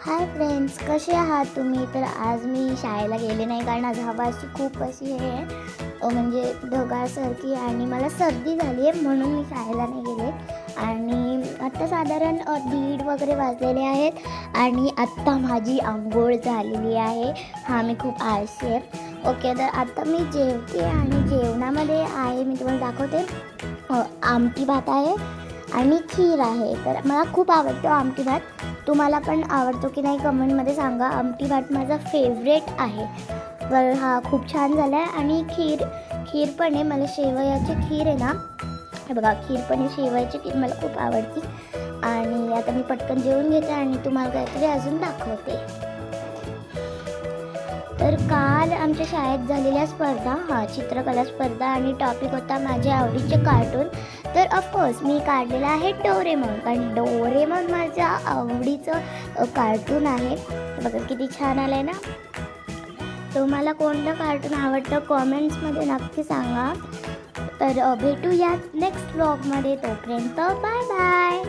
Hi friends, कसे आहात तुम्ही? तर आज मी शाळेला गेले नाही कारण आज हवा अशी खूप अशी हे आहे, म्हणजे ढगासारखी आणि मला सर्दी झाली आहे म्हणून मी शाळेला नाही गेले. आणि आत्ता साधारण 1:30 वगैरे वाजलेले आहेत आणि आत्ता माझी अंघोळ झालेली आहे. हां, मी खूप आळशी आहे. ओके, तर आता मी जेवते आणि जेवणामध्ये आहे मी तुम्हाला दाखवते. आमटी भात आहे आणि खीर आहे. तर मला खूप आवडतो आमटी भात. तुम्हाला पण आवडतो की नाही कमेंटमध्ये सांगा. आमटी भात माझा फेवरेट आहे. तर हा खूप छान झाला आहे. आणि खीर पण आहे. मला शेवयाची खीर आहे ना, हे बघा खीर पण आहे. शेवयाची खीर मला खूप आवडते. आणि आता मी पटकन जेवून घेते आणि तुम्हाला काहीतरी अजून दाखवते. तर काल आमच्या शाळेत झालेल्या स्पर्धा, चित्रकला स्पर्धा आणि टॉपिक होता माझे आवडीचे कार्टून. तर ऑफकोर्स मी काढलेला आहे डोरेमॉन, कारण डोरेमॉन माझ्या आवडीचं कार्टून आहे. बघा किती छान आलं आहे ना. तुम्हाला कोणतं कार्टून आवडतं कॉमेंट्समध्ये नक्की सांगा. तर भेटूयात नेक्स्ट व्लॉगमध्ये. तोपर्यंत बाय बाय.